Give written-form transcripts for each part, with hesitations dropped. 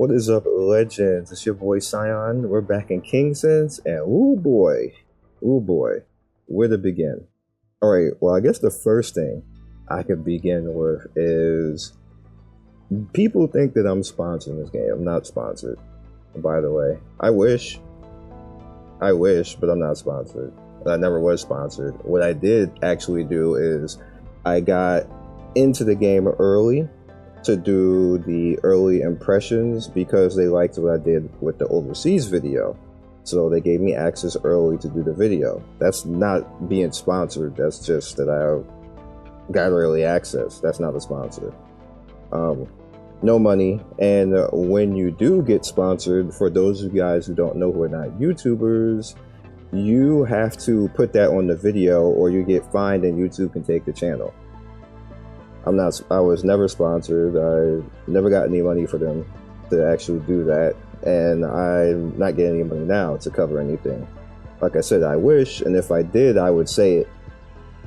What is up, legends? It's your boy Scion. We're back in KingSense, and ooh boy, where to begin? All right, well, I guess the first thing I could begin with is people think that I'm sponsoring this game. I'm not sponsored, by the way. I wish, but I'm not sponsored. I never was sponsored. What I did actually do is I got into the game early to do the early impressions because they liked what I did with the overseas video. So they gave me access early to do the video. That's not being sponsored. That's just that I got early access. That's not a sponsor. No money. And when you do get sponsored, for those of you guys who don't know who are not YouTubers, you have to put that on the video or you get fined and YouTube can take the channel. I was never sponsored. I never got any money for them to actually do that. And I'm not getting any money now to cover anything. Like I said, I wish, and if I did, I would say it.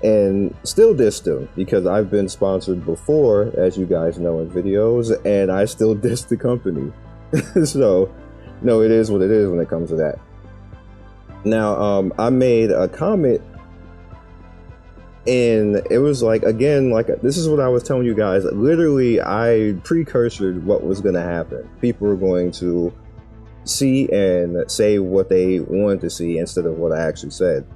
And still diss them, because I've been sponsored before, as you guys know in videos, and I still diss the company. So, no, it is what it is when it comes to that. Now, I made a comment, and it was like, again, like, this is what I was telling you guys. Literally, I precursored what was going to happen. People were going to see and say what they wanted to see instead of what I actually said.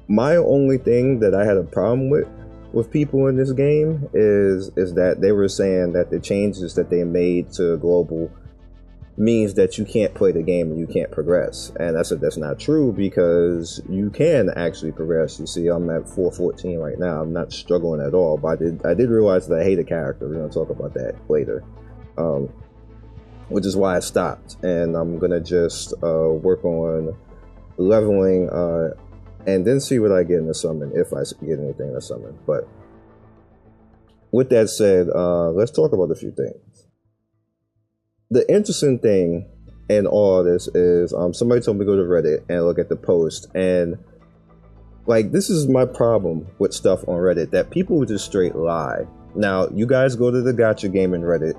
My only thing that I had a problem with people in this game is that they were saying that the changes that they made to global means that you can't play the game and you can't progress. And I said that's not true, because you can actually progress. You see, I'm at 414 right now. I'm not struggling at all, but I did realize that I hate a character. We're going to talk about that later, which is why I stopped. And I'm going to just work on leveling and then see what I get in the summon, if I get anything in the summon. But with that said, let's talk about a few things. The interesting thing in all of this is somebody told me to go to Reddit and look at the post, and like, this is my problem with stuff on Reddit, that people would just straight lie. Now, you guys go to the Gacha Gaming Reddit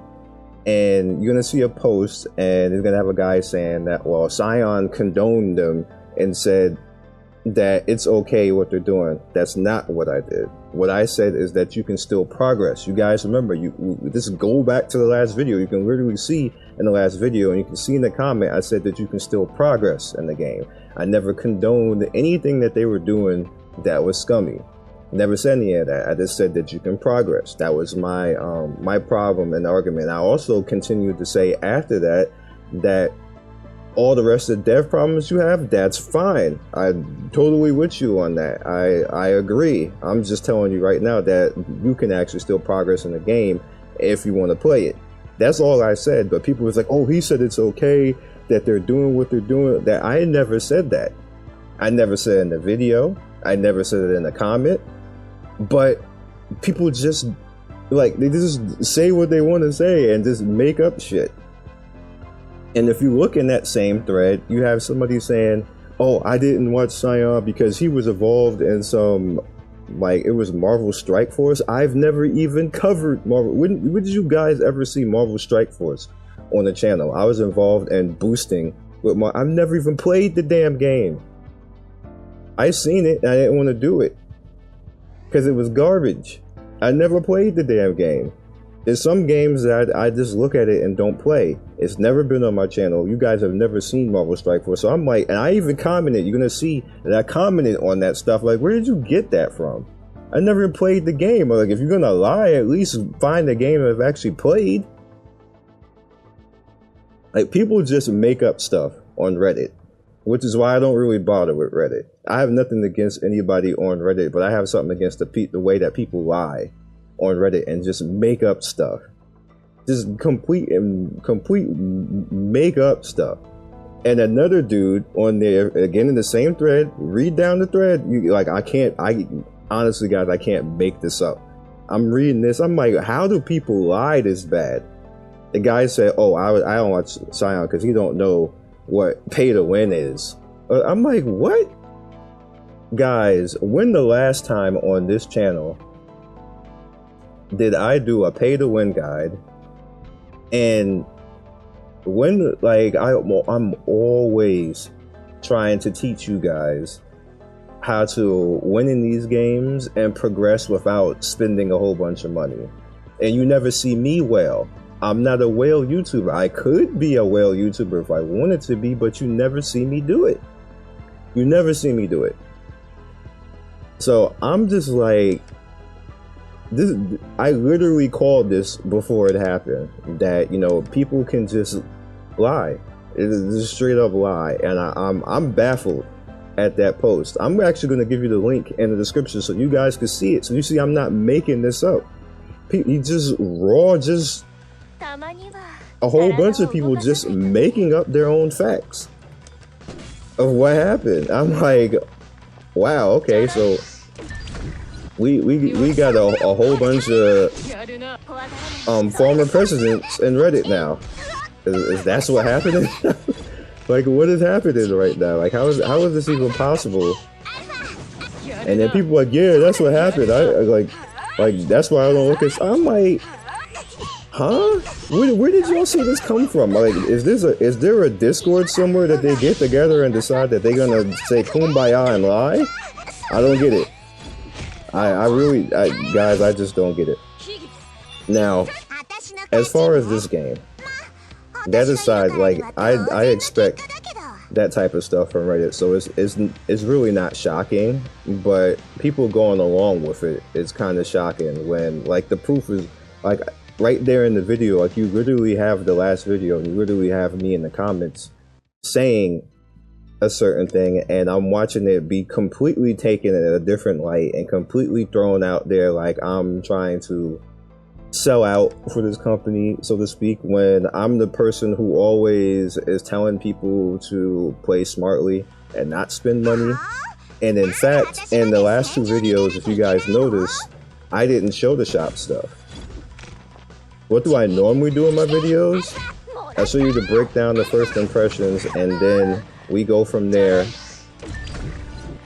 and you're gonna see a post and it's gonna have a guy saying that, well, Scion condoned them and said that it's okay what they're doing. That's not what I did. What I said is that you can still progress. You guys remember, just go back to the last video. You can literally see in the last video, and you can see in the comment, I said that you can still progress in the game. I never condoned anything that they were doing that was scummy. Never said any of that. I just said that you can progress. That was my my problem and argument. I also continued to say after that all the rest of the dev problems you have, that's fine. I'm totally with you on that. I agree. I'm just telling you right now that you can actually still progress in the game if you want to play it. That's all I said. But people was like, oh, he said it's okay that they're doing what they're doing. That I never said that. I never said it in the video. I never said it in the comment. But people just, like, they just say what they want to say and just make up shit. And if you look in that same thread, you have somebody saying, oh, I didn't watch Scion because he was involved in some, like, it was Marvel Strike Force. I've never even covered Marvel. When did you guys ever see Marvel Strike Force on the channel? I was involved in boosting with I've never even played the damn game. I seen it and I didn't want to do it because it was garbage. I never played the damn game. There's some games that I just look at it and don't play. It's never been on my channel. You guys have never seen Marvel Strike Force. So I'm like, and I even commented, you're going to see that I commented on that stuff. Like, where did you get that from? I never played the game. Like, if you're going to lie, at least find the game I've actually played. Like, people just make up stuff on Reddit, which is why I don't really bother with Reddit. I have nothing against anybody on Reddit, but I have something against the way that people lie on Reddit and just make up stuff. Just complete make up stuff. And another dude on there, again in the same thread, read down the thread, I honestly, guys, I can't make this up. I'm reading this, I'm like, how do people lie this bad? The guy said, oh, I don't watch Scion because he don't know what pay to win is. I'm like, what? Guys, when the last time on this channel did I do a pay to win guide and When, like, I'm always trying to teach you guys how to win in these games and progress without spending a whole bunch of money. And you never see me whale. I'm not a whale YouTuber. I could be a whale YouTuber if I wanted to be, but you never see me do it. You never see me do it. So I'm just like, this. I literally called this before it happened, that, you know, people can just lie. It is a straight up lie, and I'm baffled at that post. I'm actually going to give you the link in the description so you guys can see it. So you see, I'm not making this up. You just a whole bunch of people just making up their own facts of what happened. I'm like, wow, okay, so we got a whole bunch of former presidents in Reddit now. Is that's what happening? Like, what is happening right now? Like, how is this even possible? And then people are like, yeah, that's what happened. I like that's why I don't look at. I'm like, huh? Where did y'all see this come from? Like, is there a Discord somewhere that they get together and decide that they're gonna say kumbaya and lie? I don't get it. I really, guys, I just don't get it. Now, as far as this game, that aside, like, I expect that type of stuff from Reddit, so it's really not shocking, but people going along with it is kind of shocking when, like, the proof is, like, right there in the video. Like, you literally have the last video, and you literally have me in the comments saying a certain thing, and I'm watching it be completely taken in a different light and completely thrown out there like I'm trying to sell out for this company, so to speak, when I'm the person who always is telling people to play smartly and not spend money. And in fact, in the last two videos, if you guys notice, I didn't show the shop stuff. What do I normally do in my videos? I show you the breakdown, the first impressions, and then we go from there,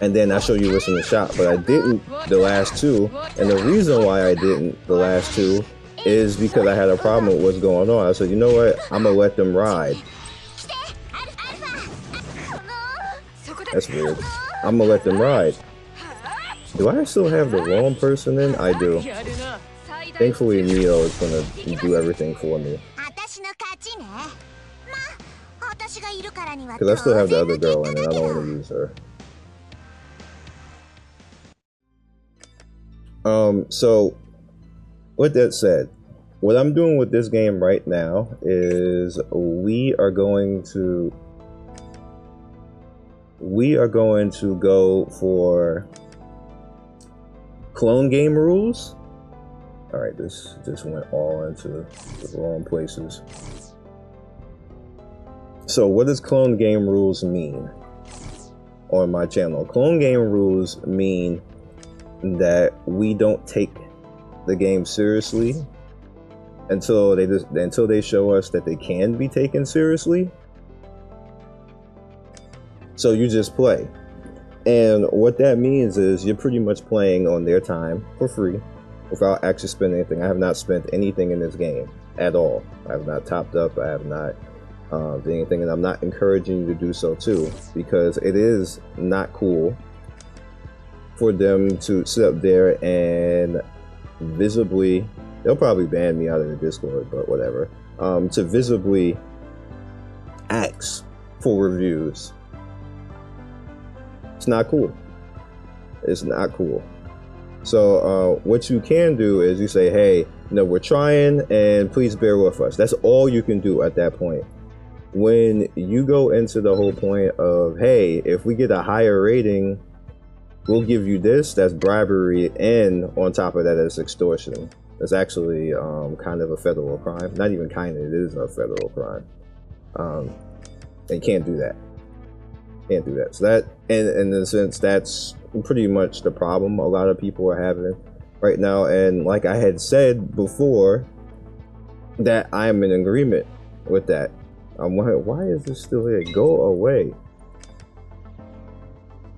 and then I show you what's in the shop. But I didn't the last two, and the reason why I didn't the last two is because I had a problem with what's going on. I said, you know what, I'm gonna let them ride. That's weird. I'm gonna let them ride. Do I still have the wrong person in? I do. Thankfully, Neo is gonna do everything for me. Because I still have the other girl in it, I don't want to use her. So, with that said, what I'm doing with this game right now is we are going to go for clone game rules. Alright, this just went all into the wrong places. So what does clone game rules mean on my channel? Clone game rules mean that we don't take the game seriously until they show us that they can be taken seriously. So you just play. And what that means is you're pretty much playing on their time for free without actually spending anything. I have not spent anything in this game at all. I have not topped up. I have not did anything, and I'm not encouraging you to do so too, because it is not cool for them to sit up there and visibly, they'll probably ban me out of the Discord, but whatever, to visibly ask for reviews. It's not cool. It's not cool. So what you can do is you say, hey, you know, we're trying and please bear with us. That's all you can do at that point. When you go into the whole point of, hey, if we get a higher rating, we'll give you this, that's bribery, and on top of that, it's extortion. It's actually kind of a federal crime. Not even kind of, it is a federal crime. And can't do that. Can't do that. So that, in a sense, that's pretty much the problem a lot of people are having right now. And like I had said before, that I am in agreement with that. I'm like, why is this still here? Go away.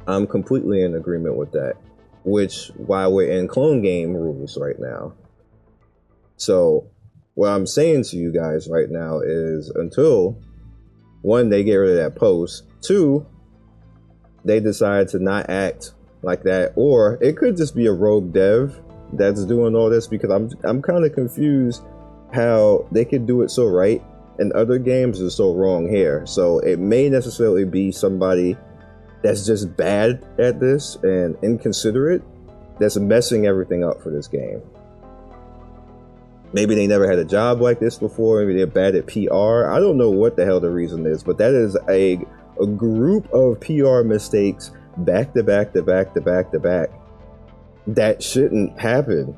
I'm completely in agreement with that, which, while we're in clone game rules right now. So what I'm saying to you guys right now is until, one, they get rid of that post, two, they decide to not act like that, or it could just be a rogue dev that's doing all this, because I'm kind of confused how they could do it so right in other games and so wrong here. So it may necessarily be somebody that's just bad at this and inconsiderate that's messing everything up for this game. Maybe they never had a job like this before. Maybe they're bad at PR. I don't know what the hell the reason is, but that is a group of PR mistakes back to back to back to back to back that shouldn't happen.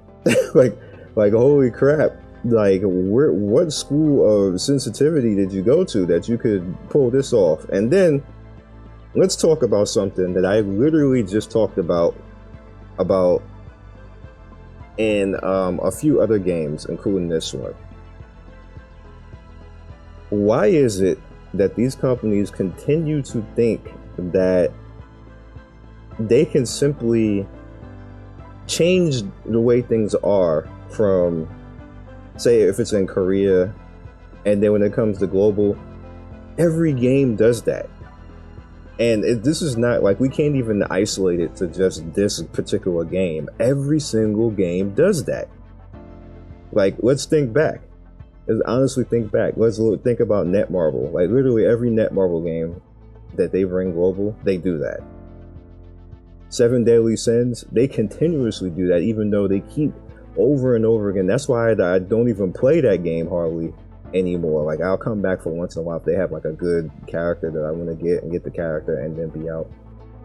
like holy crap. Like, what school of sensitivity did you go to that you could pull this off? And then let's talk about something that I literally just talked about in a few other games, including this one. Why is it that these companies continue to think that they can simply change the way things are from, say, if it's in Korea, and then when it comes to global, every game does that? And this is not like, we can't even isolate it to just this particular game. Every single game does that. Like, let's think back. Let's honestly think back. Let's think about Netmarble. Like, literally every Netmarble game that they bring global, they do that. Seven Deadly Sins, they continuously do that, even though they keep over and over again. That's why I don't even play that game hardly anymore. Like, I'll come back for once in a while if they have like a good character that I want to get the character and then be out.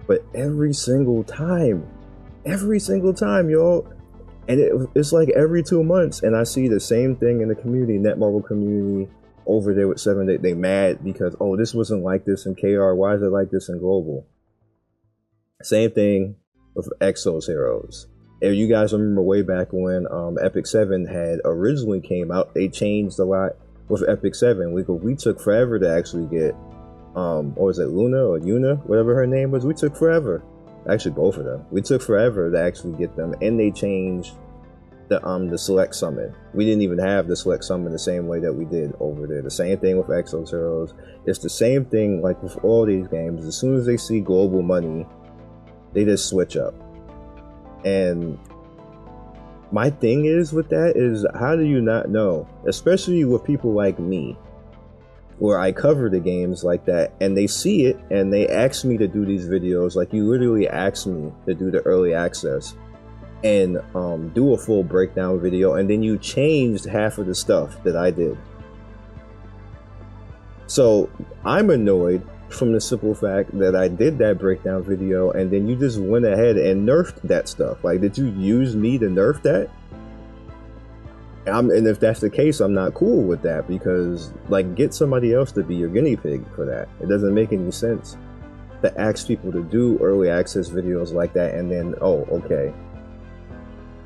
But every single time, y'all, and it's like every 2 months, and I see the same thing in the community, Netmarble community over there with 7 Day. They mad because, oh, this wasn't like this in KR. Why is it like this in global? Same thing with Exo's Heroes. If you guys remember way back when Epic 7 had originally came out, they changed a lot with Epic 7. We took forever to actually get, or was it Luna or Yuna, whatever her name was? We took forever. Actually, both of them. We took forever to actually get them, and they changed the select summon. We didn't even have the select summon the same way that we did over there. The same thing with Exo's Heroes. It's the same thing like with all these games. As soon as they see global money, they just switch up. And my thing is with that is, how do you not know? Especially with people like me, where I cover the games like that, and they see it and they ask me to do these videos. Like, you literally asked me to do the early access and do a full breakdown video, and then you changed half of the stuff that I did. So I'm annoyed from the simple fact that I did that breakdown video and then you just went ahead and nerfed that stuff. Like, did you use me to nerf that? And if that's the case, I'm not cool with that, because, like, get somebody else to be your guinea pig for that. It doesn't make any sense to ask people to do early access videos like that and then, oh, okay,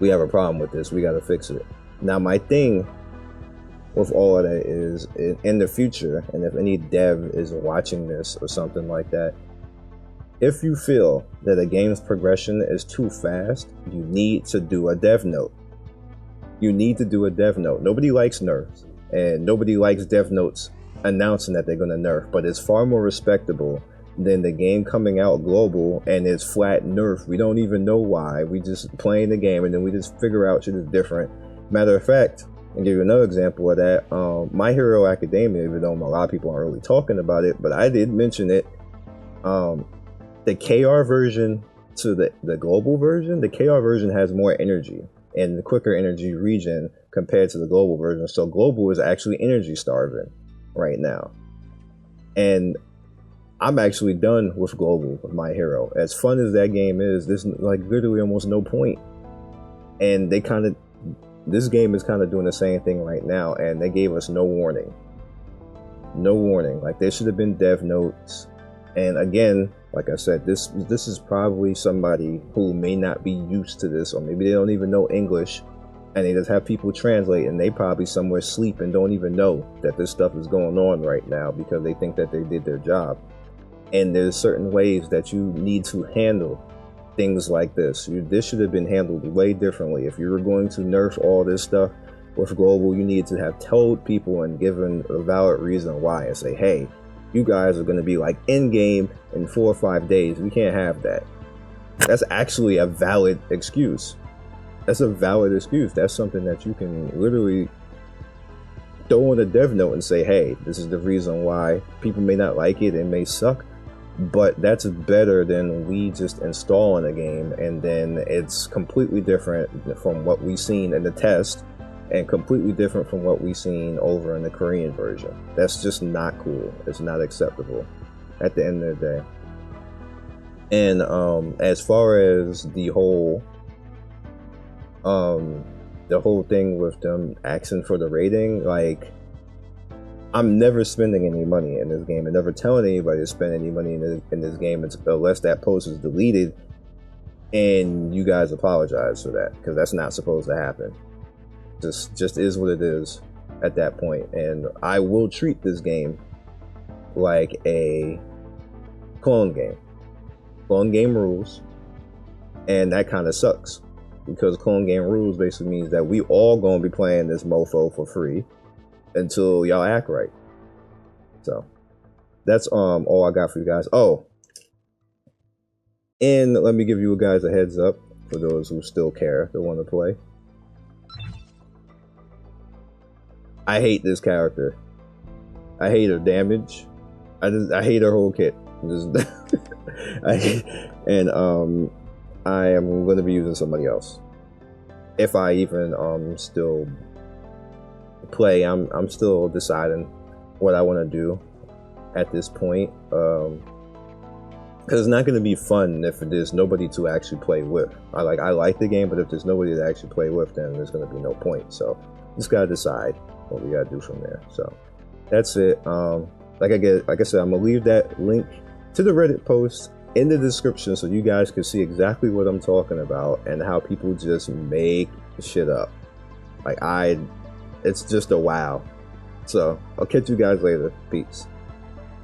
we have a problem with this, we got to fix it. Now, my thing with all of that is, in the future, and if any dev is watching this or something like that, if you feel that a game's progression is too fast, you need to do a dev note. You need to do a dev note. Nobody likes nerfs, and nobody likes dev notes announcing that they're going to nerf, but it's far more respectable than the game coming out global and it's flat nerf. We don't even know why. We just playing the game and then we just figure out shit is different. Matter of fact, I'll give you another example of that. My Hero Academia, even though a lot of people aren't really talking about it, but I did mention it. The KR version to the global version, the KR version has more energy and the quicker energy region compared to the global version. So global is actually energy starving right now. And I'm actually done with global with My Hero. As fun as that game is, there's like literally almost no point. And this game is kind of doing the same thing right now, and they gave us no warning. No warning. Like, there should have been dev notes. And again, like I said, this is probably somebody who may not be used to this, or maybe they don't even know English, and they just have people translate, and they probably somewhere sleep and don't even know that this stuff is going on right now because they think that they did their job. And there's certain ways that you need to handle things like this. This should have been handled way differently. If you were going to nerf all this stuff, with global, you need to have told people and given a valid reason why, and say, hey, you guys are going to be like in game in 4 or 5 days. We can't have that. That's actually a valid excuse. That's a valid excuse. That's something that you can literally throw on a dev note and say, hey, this is the reason why. People may not like it, it may suck, but that's better than we just installing a game and then it's completely different from what we've seen in the test and completely different from what we've seen over in the Korean version. That's just not cool. It's not acceptable at the end of the day. And as far as the whole thing with them asking for the rating, like, I'm never spending any money in this game and never telling anybody to spend any money in this game unless that post is deleted and you guys apologize for that, because that's not supposed to happen. Just is what it is at that point. And I will treat this game like a clone game. Clone game rules, and that kind of sucks, because clone game rules basically means that we all gonna be playing this mofo for free until y'all act right. So that's all I got for you guys. Oh, and let me give you guys a heads up for those who still care, that want to play. I hate this character. I hate her damage. I hate her whole kit. And I am going to be using somebody else. If I even still play, I'm still deciding what I want to do at this point. Because it's not going to be fun if there's nobody to actually play with. I like the game, but if there's nobody to actually play with, then there's going to be no point. So just gotta decide what we gotta do from there. So that's it. Like I said, I'm gonna leave that link to the Reddit post in the description so you guys can see exactly what I'm talking about and how people just make shit up. Like, it's just a wow. So I'll catch you guys later. Peace.